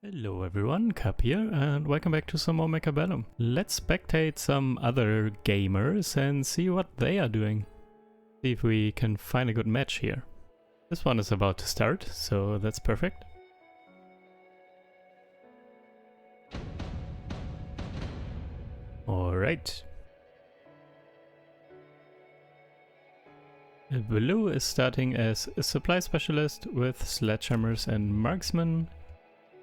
Hello everyone, Cap here, and welcome back to some more Mechabellum. Let's spectate some other gamers and see what they are doing. See if we can find a good match here. This one is about to start, so that's perfect. Alright. Blue is starting as a supply specialist with sledgehammers and marksman.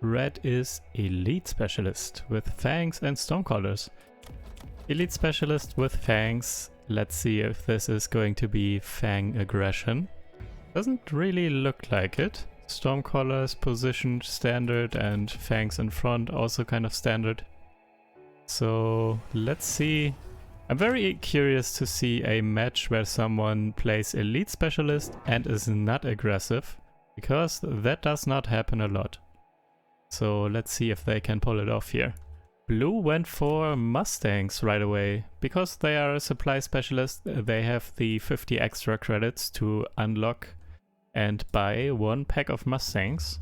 Red is Elite Specialist with Fangs and Stormcallers. Elite Specialist with Fangs. Let's see if this is going to be Fang aggression. Doesn't really look like it. Stormcallers positioned standard and Fangs in front also kind of standard. So let's see. I'm very curious to see a match where someone plays Elite Specialist and is not aggressive, because that does not happen a lot. So let's see if they can pull it off here. Blue went for Mustangs right away. Because they are a supply specialist, they have the 50 extra credits to unlock and buy one pack of Mustangs.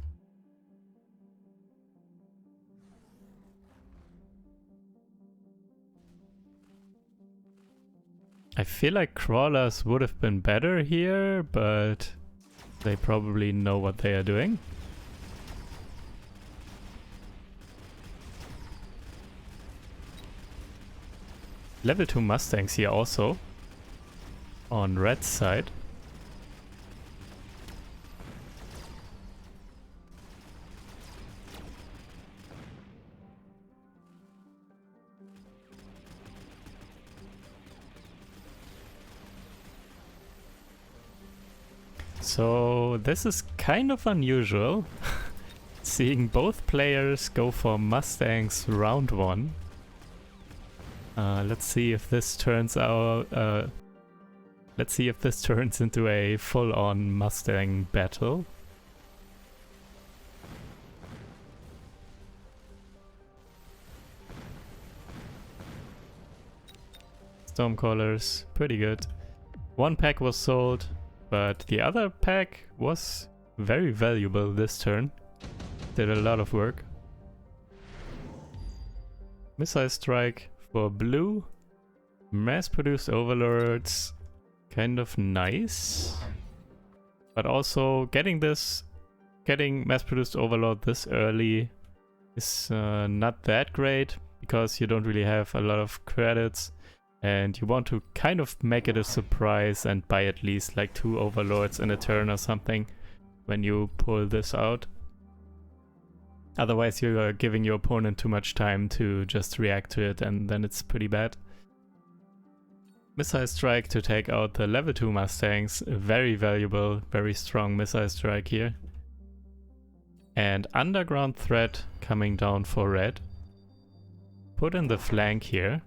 I feel like crawlers would have been better here, but they probably know what they are doing. Level 2 Mustangs here also, on Red's side. So this is kind of unusual, seeing both players go for Mustangs round 1. Let's see if this turns out. Let's see if this turns into a full-on Mustang battle. Stormcallers, pretty good. One pack was sold, but the other pack was very valuable this turn. Did a lot of work. Missile strike for blue. Mass-produced overlords, kind of nice. But also getting mass-produced overlord this early is not that great, because you don't really have a lot of credits and you want to kind of make it a surprise and buy at least like 2 overlords in a turn or something when you pull this out. Otherwise you are giving your opponent too much time to just react to it, and then it's pretty bad. Missile strike to take out the level 2 Mustangs, very valuable, very strong missile strike here. And underground threat coming down for red. Put in the flank here.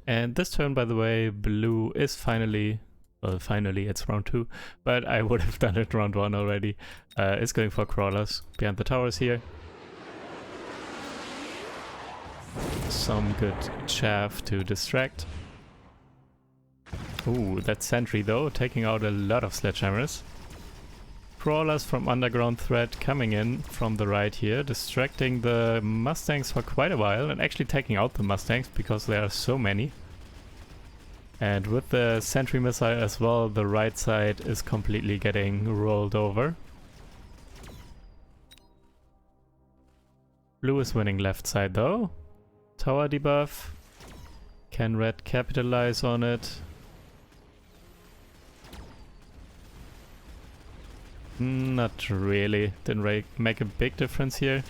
And this turn, by the way, blue is finally, well, finally it's round 2, but I would have done it round 1 already. It's going for crawlers behind the towers here. Some good chaff to distract. Ooh, that sentry though, taking out a lot of sledgehammers. Crawlers from underground threat coming in from the right here, distracting the Mustangs for quite a while, and actually taking out the Mustangs because there are so many. And with the sentry missile as well, the right side is completely getting rolled over. Blue is winning left side though. Tower debuff. Can red capitalize on it? Not really. Didn't make a big difference here.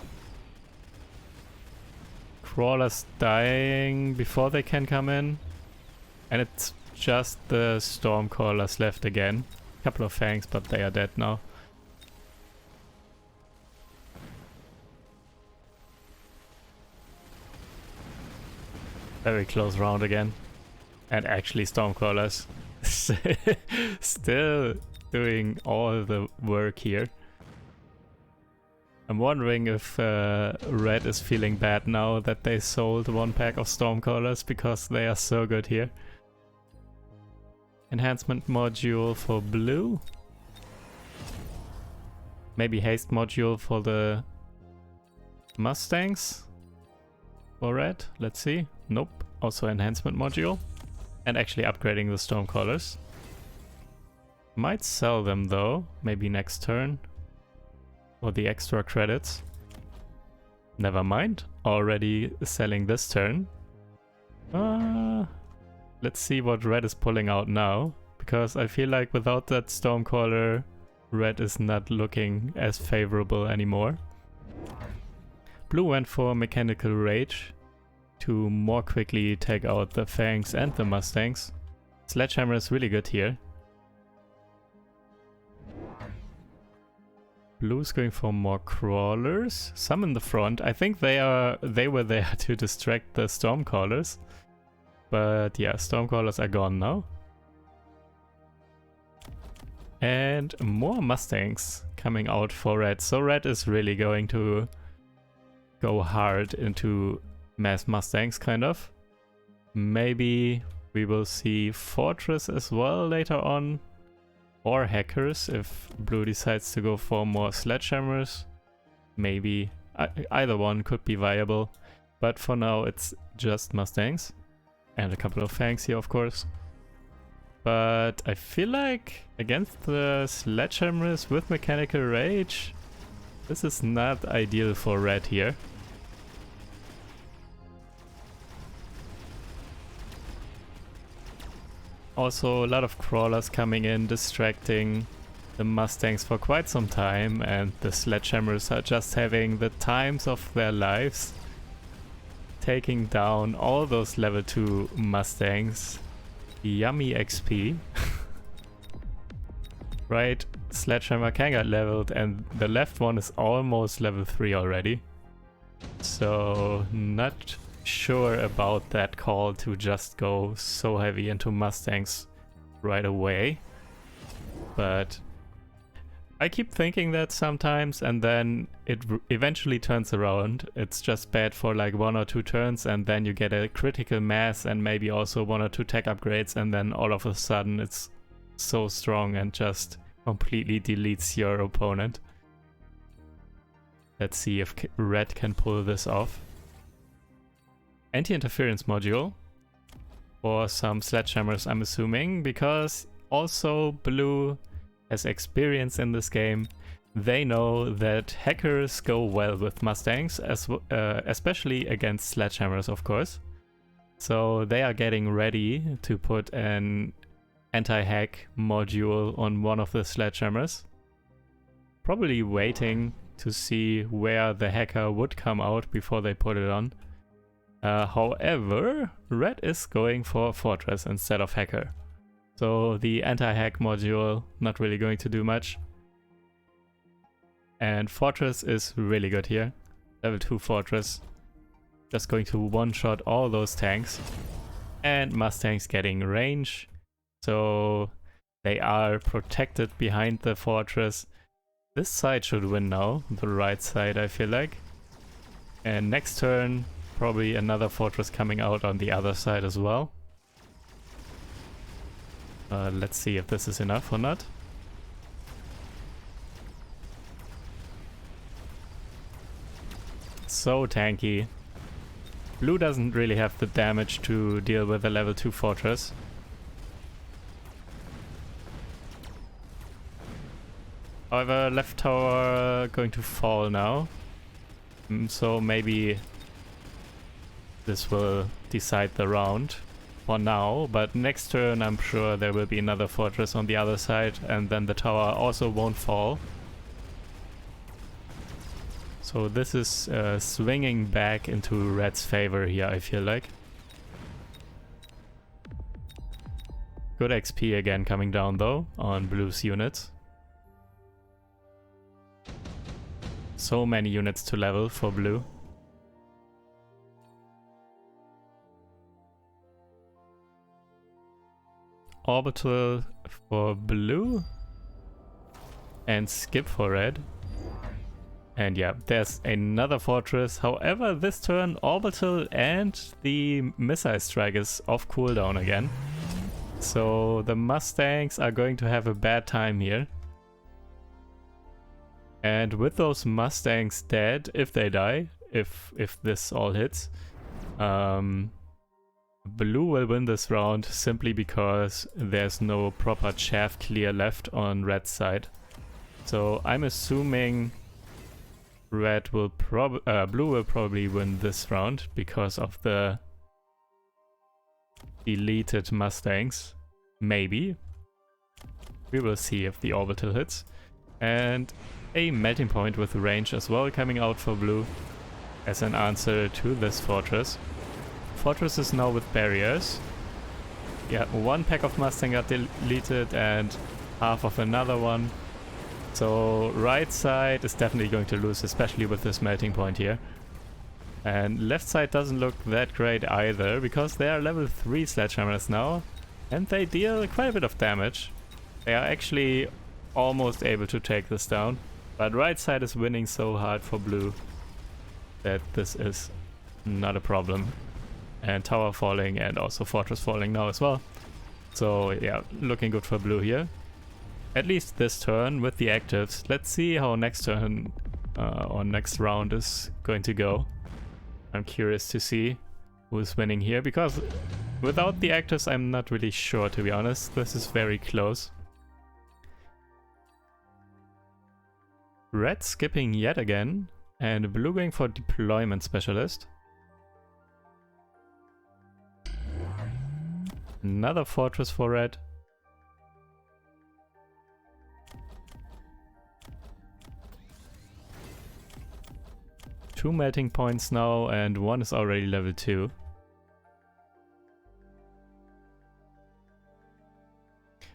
Crawlers dying before they can come in. And it's just the Stormcallers left again. Couple of Fangs, but they are dead now. Very close round again. And actually Stormcallers still doing all the work here. I'm wondering if Red is feeling bad now that they sold one pack of Stormcallers because they are so good here. Enhancement module for blue. Maybe haste module for the Mustangs. For red, let's see. Nope, also enhancement module. And actually upgrading the Stormcallers. Might sell them though, maybe next turn. For the extra credits. Never mind, already selling this turn. Let's see what red is pulling out now. Because I feel like without that Stormcaller, red is not looking as favorable anymore. Blue went for Mechanical Rage to more quickly take out the Fangs and the Mustangs. Sledgehammer is really good here. Blue's going for more crawlers. Some in the front. I think they were there to distract the Stormcallers. But yeah, Stormcallers are gone now. And more Mustangs coming out for red. So red is really going to go hard into mass Mustangs, kind of. Maybe we will see Fortress as well later on. Or Hackers if blue decides to go for more Sledgehammers. Maybe. Either one could be viable. But for now it's just Mustangs. And a couple of Fangs here, of course. But I feel like against the Sledgehammers with Mechanical Rage, this is not ideal for red here. Also a lot of crawlers coming in, distracting the Mustangs for quite some time, and the Sledgehammers are just having the times of their lives, taking down all those level 2 Mustangs. Yummy XP. Right, Sledgehammer can get leveled, and the left one is almost level 3 already. So not sure about that call to just go so heavy into Mustangs right away. But I keep thinking that sometimes, and then it eventually turns around. It's just bad for like 1 or 2 turns, and then you get a critical mass and maybe also 1 or 2 tech upgrades, and then all of a sudden it's so strong and just completely deletes your opponent. Let's see if red can pull this off. Anti-interference module for some Sledgehammers, I'm assuming, because also blue has experience in this game. They know that hackers go well with Mustangs, especially against Sledgehammers, of course. So they are getting ready to put an anti-hack module on one of the Sledgehammers. Probably waiting to see where the hacker would come out before they put it on. However, red is going for Fortress instead of hacker. So the anti-hack module not really going to do much. And Fortress is really good here. Level 2 Fortress. Just going to one-shot all those tanks. And Mustangs getting range. So they are protected behind the Fortress. This side should win now. The right side, I feel like. And next turn, probably another Fortress coming out on the other side as well. Let's see if this is enough or not. So tanky. Blue doesn't really have the damage to deal with a level 2 Fortress. However, left tower going to fall now. So maybe this will decide the round for now, but next turn I'm sure there will be another Fortress on the other side, and then the tower also won't fall. So this is swinging back into red's favor here, I feel like. Good XP again coming down though on blue's units. So many units to level for blue. Orbital for blue and skip for red. And yeah, there's another fortress. However, this turn Orbital and the Missile Strike is off cooldown again. So the Mustangs are going to have a bad time here. And with those Mustangs dead, if they die, if this all hits, Blue will win this round simply because there's no proper chaff clear left on Red's side. So I'm assuming Blue will probably win this round because of the deleted Mustangs. Maybe. We will see if the orbital hits. And a melting point with range as well coming out for Blue as an answer to this fortress. Fortress is now with barriers. Yeah, one pack of Mustang got deleted and half of another one. So right side is definitely going to lose, especially with this melting point here. And left side doesn't look that great either, because they are level 3 Sledgehammers now, and they deal quite a bit of damage. They are actually almost able to take this down, but right side is winning so hard for Blue that this is not a problem. And tower falling and also fortress falling now as well. So yeah, looking good for Blue here. At least this turn with the actives. Let's see how next turn or next round is going to go. I'm curious to see who's winning here, because without the actives I'm not really sure, to be honest. This is very close. Red skipping yet again, and Blue going for deployment specialist. Another fortress for Red. Two melting points now, and one is already level 2.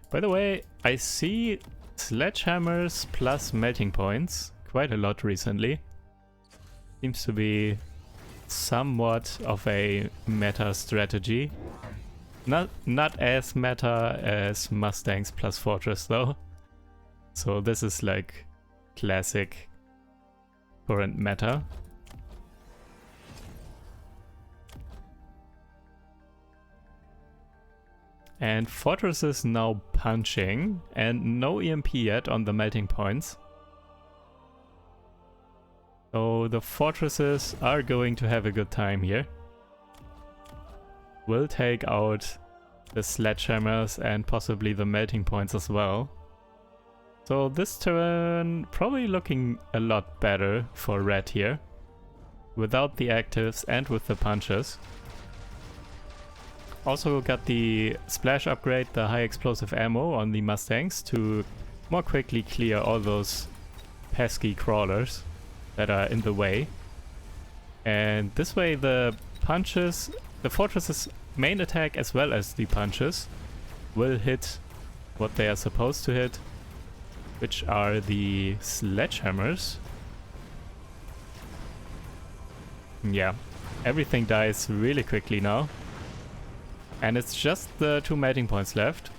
By the way, I see Sledgehammers plus melting points quite a lot recently. Seems to be somewhat of a meta strategy. Not as meta as Mustangs plus Fortress though. So this is like classic current meta. And Fortress is now punching, and no EMP yet on the melting points. So the Fortresses are going to have a good time here. Will take out the Sledgehammers and possibly the melting points as well. So this turn probably looking a lot better for Red here. Without the actives and with the punches. Also got the splash upgrade, the high explosive ammo on the Mustangs to more quickly clear all those pesky crawlers that are in the way. And this way the punches, the Fortress's main attack as well as the punches will hit what they are supposed to hit, which are the Sledgehammers. Yeah, everything dies really quickly now. And it's just the 2 melting points left.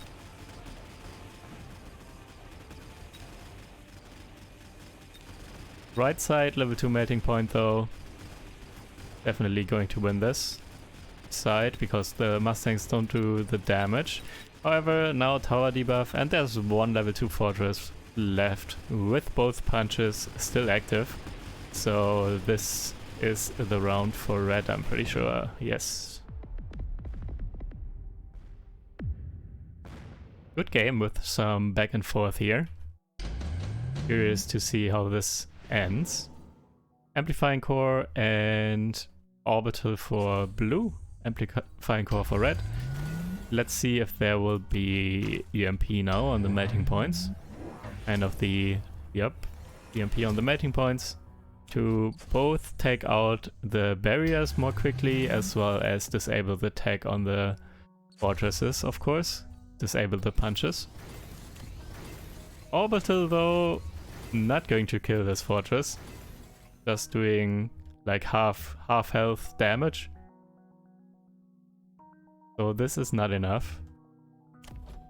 Right side, level 2 melting point though. Definitely going to win this side because the Mustangs don't do the damage. However, now tower debuff, and there's one level 2 fortress left with both punches still active. So this is the round for Red, I'm pretty sure. Yes. Good game with some back and forth here. Curious to see how this ends. Amplifying core and orbital for Blue. Amplifying core for Red. Let's see if there will be EMP now on the melting points. Kind of the, yep, EMP on the melting points. To both take out the barriers more quickly as well as disable the tag on the fortresses, of course. Disable the punches. Orbital though, not going to kill this fortress. Just doing like half health damage. So this is not enough.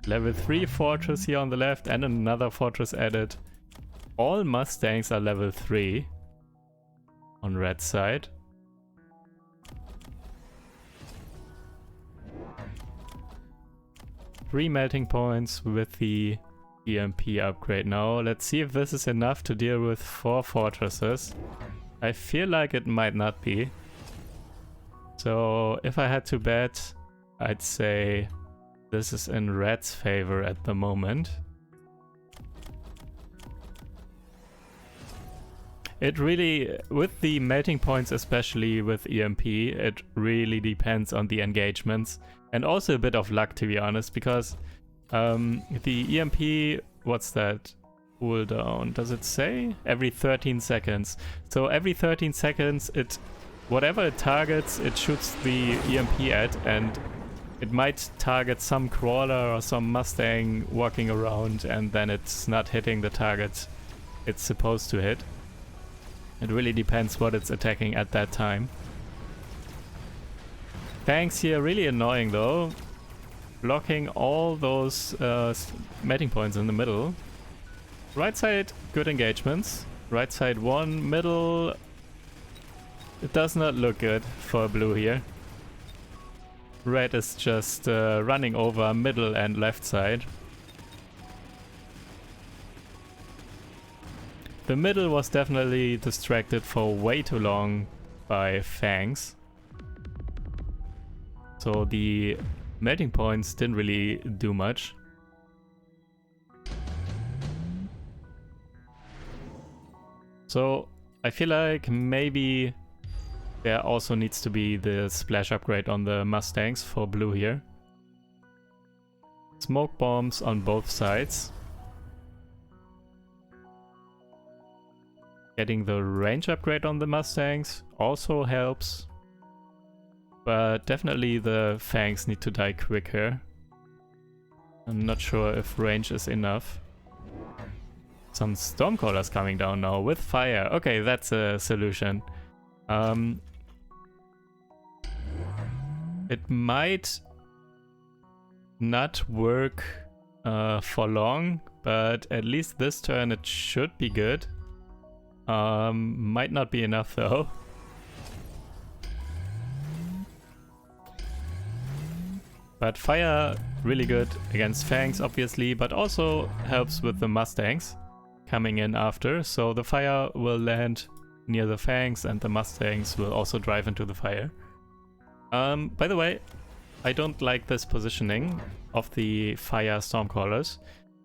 Level 3 fortress here on the left and another fortress added. All Mustangs are level 3. on red side. Three melting points with the EMP upgrade now. Let's see if this is enough to deal with 4 fortresses. I feel like it might not be. So if I had to bet, I'd say this is in red's favor at the moment. It really, with the melting points, especially with EMP, it really depends on the engagements. And also a bit of luck, to be honest, because the EMP, what's that? Cooldown, does it say? Every 13 seconds. So every 13 seconds, whatever it targets, it shoots the EMP at, and it might target some crawler or some Mustang walking around, and then it's not hitting the target it's supposed to hit. It really depends what it's attacking at that time. Tanks here really annoying though. Blocking all those melting points in the middle. Right side, good engagements. Right side 1, middle... It does not look good for blue here. Red is just running over middle and left side. The middle was definitely distracted for way too long by fangs. So the melting points didn't really do much. So I feel like maybe there also needs to be the splash upgrade on the Mustangs for blue here. Smoke bombs on both sides. Getting the range upgrade on the Mustangs also helps. But definitely the fangs need to die quicker. I'm not sure if range is enough. Some Stormcallers coming down now with fire. Okay, that's a solution. It might not work for long, but at least this turn it should be good. Might not be enough though. But fire, really good against fangs obviously, but also helps with the Mustangs coming in after. So the fire will land near the fangs and the Mustangs will also drive into the fire. By the way, I don't like this positioning of the fire Stormcallers,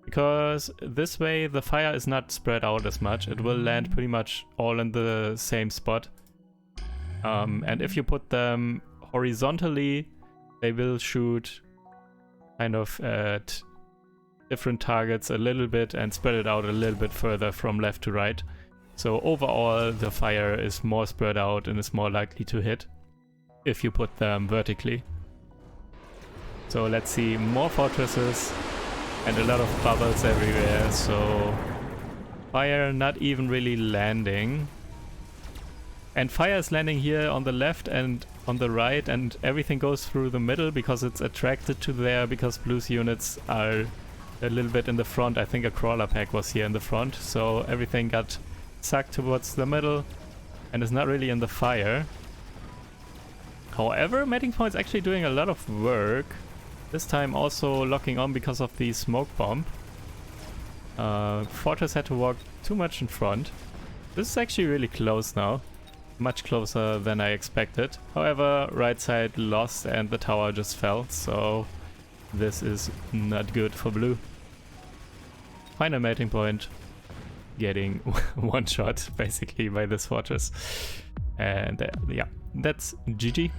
because this way the fire is not spread out as much. It will land pretty much all in the same spot. And if you put them horizontally, they will shoot kind of at different targets a little bit and spread it out a little bit further from left to right. So overall the fire is more spread out and is more likely to hit if you put them vertically. So let's see, more fortresses and a lot of bubbles everywhere, so fire not even really landing. And fire is landing here on the left and on the right, and everything goes through the middle because it's attracted to there, because blue's units are a little bit in the front. I think a crawler pack was here in the front, so everything got sucked towards the middle and is not really in the fire. However, melting point's actually doing a lot of work. This time also locking on because of the smoke bomb. Fortress had to walk too much in front. This is actually really close now. Much closer than I expected. However, right side lost and the tower just fell, so this is not good for blue. Final melting point. Getting one shot basically by this fortress. And yeah, that's GG.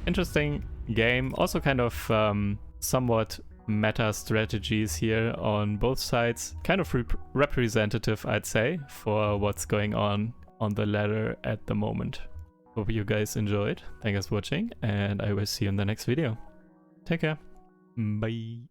Interesting game. Also kind of somewhat meta strategies here on both sides. Kind of representative, I'd say, for what's going on the ladder at the moment. Hope you guys enjoyed. Thanks for watching, and I will see you in the next video. Take care. Bye.